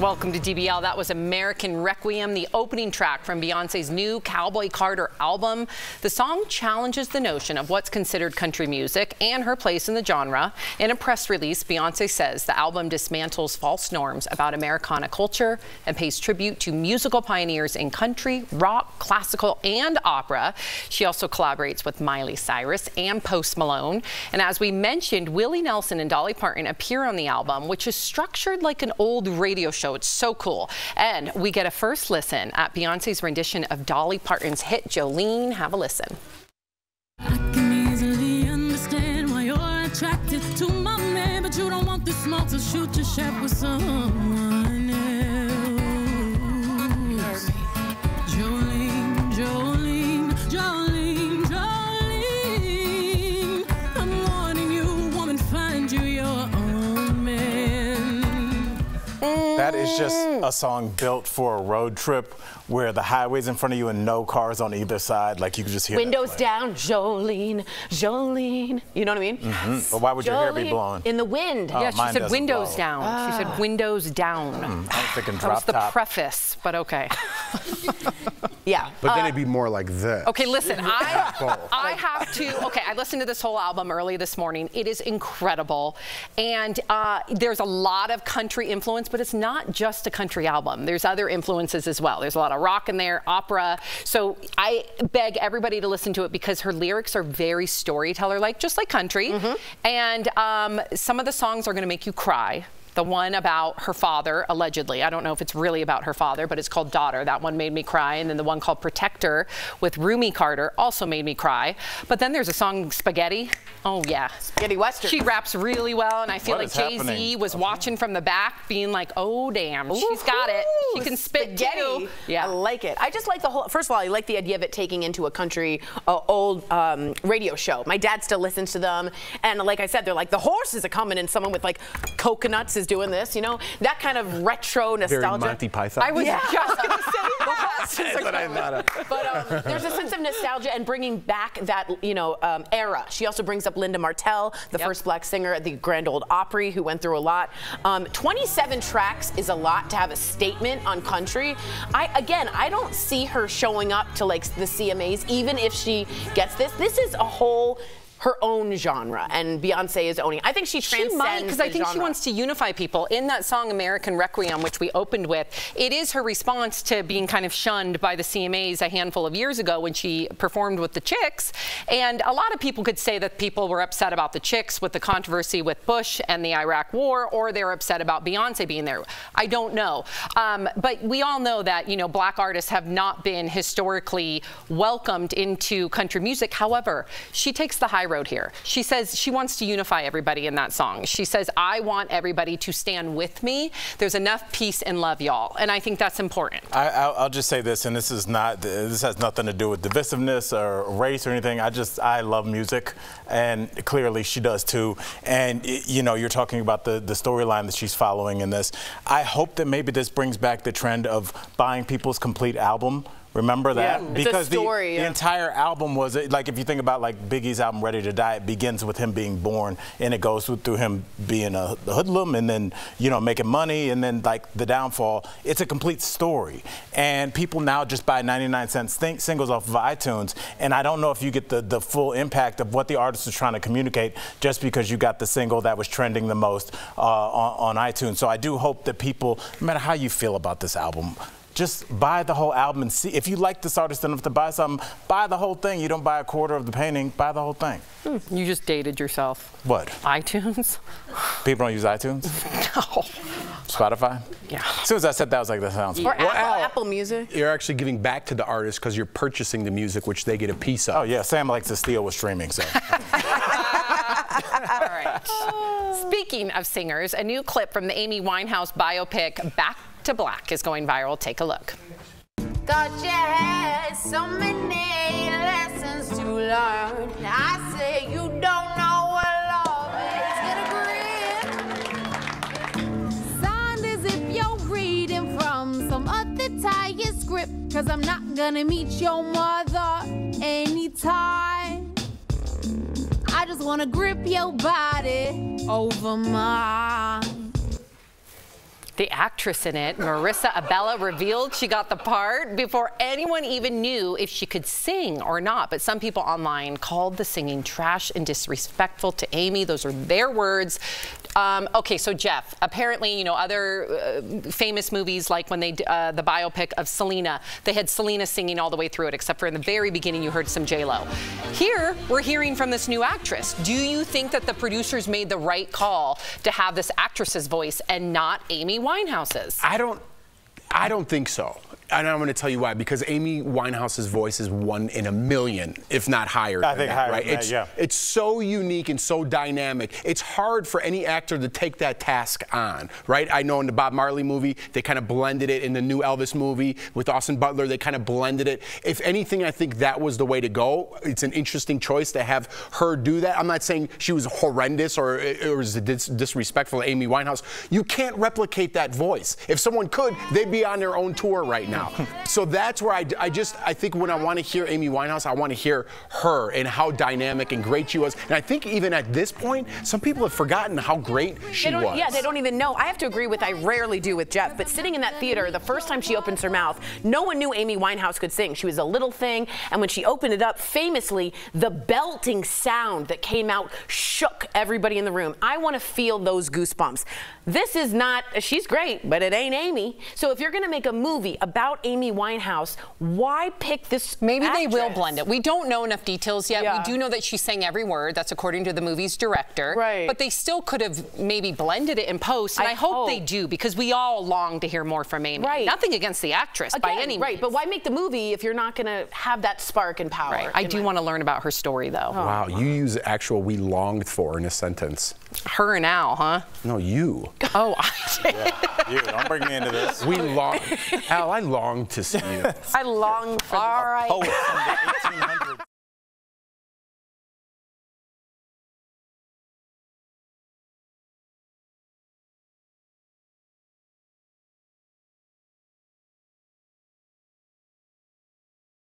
Welcome to DBL. That was American Requiem, the opening track from Beyoncé's new Cowboy Carter album. The song challenges the notion of what's considered country music and her place in the genre. In a press release, Beyoncé says the album dismantles false norms about Americana culture and pays tribute to musical pioneers in country, rock, classical, and opera. She also collaborates with Miley Cyrus and Post Malone. And as we mentioned, Willie Nelson and Dolly Parton appear on the album, which is structured like an old radio show. It's so cool. And we get a first listen at Beyoncé's rendition of Dolly Parton's hit Jolene. Have a listen. I can easily understand why you're attracted to my man, but you don't want the smoke, so shoot your shot with someone else. Jolene, Jolene, Jolene, Jolene, I'm warning you, woman, find you your own man. That is just a song built for a road trip where the highway's in front of you and no cars on either side. Like, you could just hear windows down, Jolene, Jolene. You know what I mean? Mm-hmm. But why would your hair be blowing? In the wind. Yeah, she said windows down. She said windows down. I was thinking That was drop the top. preface, but okay. Yeah. But then it'd be more like this. Okay, listen, I have to, okay, I listened to this whole album early this morning. It is incredible. And there's a lot of country influence, but it's not just a country album. There's other influences as well. There's a lot of rock in there, opera. So I beg everybody to listen to it because her lyrics are very storyteller-like, just like country. And some of the songs are going to make you cry. The one about her father, allegedly. I don't know if it's really about her father, but it's called Daughter. That one made me cry. And then the one called Protector with Rumi Carter also made me cry. But then there's a song, Spaghetti. Oh, yeah. Spaghetti Western. She raps really well, and I feel like Jay-Z was watching from the back, being like, oh, damn, she's got it. She can spit too. Yeah. I like it. I just like the whole, first of all, I like the idea of it taking into a country old radio show. My dad still listens to them. And like I said, they're like, the horses are coming, and someone with like coconuts is doing this, you know? That kind of retro nostalgia. Very Monty Python. I was just going to say that. That's what I thought of. But there's a sense of nostalgia and bringing back that, you know, era. She also brings up Linda Martell, the first black singer at the Grand Ole Opry, who went through a lot. 27 tracks is a lot to have a statement on country. I don't see her showing up to like the CMAs, even if she gets this. This is a whole her own genre, and Beyonce is owning. I think she transcends She might, because I think she wants to unify people. In that song, American Requiem, which we opened with, it is her response to being kind of shunned by the CMAs a handful of years ago when she performed with the Chicks. And a lot of people could say that people were upset about the Chicks with the controversy with Bush and the Iraq War, or they're upset about Beyonce being there. I don't know. But we all know that, you know, black artists have not been historically welcomed into country music. However, she takes the high road here. She says she wants to unify everybody in that song. She says, I want everybody to stand with me. There's enough peace and love, y'all. And I think that's important. I'll just say this, and this has nothing to do with divisiveness or race or anything. I love music, and clearly she does too. And you know, you're talking about the storyline that she's following in this. I hope that maybe this brings back the trend of buying people's complete album. Remember that? Yeah, because it's a story, the entire album was, like, if you think about like Biggie's album Ready to Die, it begins with him being born, and it goes through him being a hoodlum, and then, you know, making money, and then like the downfall. It's a complete story, and people now just buy 99-cent singles off of iTunes, and I don't know if you get the full impact of what the artist is trying to communicate just because you got the single that was trending the most on iTunes. So I do hope that people, no matter how you feel about this album, just buy the whole album and see. If you like this artist enough to buy something, buy the whole thing. You don't buy a quarter of the painting, buy the whole thing. You just dated yourself. What? iTunes? People don't use iTunes? No. Spotify? Yeah. As soon as I said that, I was like, that sounds Or good. Apple Music. You're actually giving back to the artist because you're purchasing the music, which they get a piece of. Oh, yeah. Sam likes to steal with streaming, so. All right. Speaking of singers, a new clip from the Amy Winehouse biopic Back to Black is going viral. Take a look. Thought you had so many lessons to learn. I say you don't know what love is. Get a grip. Sound as if you're reading from some other tired script, 'cause I'm not gonna meet your mother anytime. I just wanna grip your body over mine. The actress in it, Marissa Abella, revealed she got the part before anyone even knew if she could sing or not. But some people online called the singing trash and disrespectful to Amy. Those are their words. Okay, so Jeff, apparently, you know, other famous movies, like when they the biopic of Selena, they had Selena singing all the way through it, except for in the very beginning you heard some J-Lo. Here, we're hearing from this new actress. Do you think that the producers made the right call to have this actress's voice and not Amy Winehouse's? I don't think so. And I'm going to tell you why. Because Amy Winehouse's voice is 1 in a million, if not higher. I think higher, right? than that, yeah. It's so unique and so dynamic. It's hard for any actor to take that task on, right? I know in the Bob Marley movie, they kind of blended it. In the new Elvis movie with Austin Butler, they kind of blended it. If anything, I think that was the way to go. It's an interesting choice to have her do that. I'm not saying she was horrendous or was disrespectful to Amy Winehouse. You can't replicate that voice. If someone could, they'd be on their own tour right now. So that's where I think when I want to hear Amy Winehouse, I want to hear her and how dynamic and great she was. And I think even at this point, some people have forgotten how great she was. Yeah, they don't even know. I have to agree with, I rarely do with Jeff, but sitting in that theater, the first time she opens her mouth, no one knew Amy Winehouse could sing. She was a little thing, and when she opened it up, famously, the belting sound that came out shook everybody in the room. I want to feel those goosebumps. This is not, she's great, but it ain't Amy. So if you're going to make a movie about Amy Winehouse, why pick this Maybe actress? they will blend it. We don't know enough details yet. Yeah. We do know that she sang every word. That's according to the movie's director. Right. But they still could have maybe blended it in post, and I hope they do, because we all long to hear more from Amy. Right. Nothing against the actress by any means. Right, but why make the movie if you're not going to have that spark and power? Right. I do want to learn about her story, though. Oh. Wow, you use actual "we longed for" in a sentence. Her and Al, huh? No, you. Oh, I did. Yeah, you, don't bring me into this. We long, Al, I long to see you. I long for A poet from the 1800s.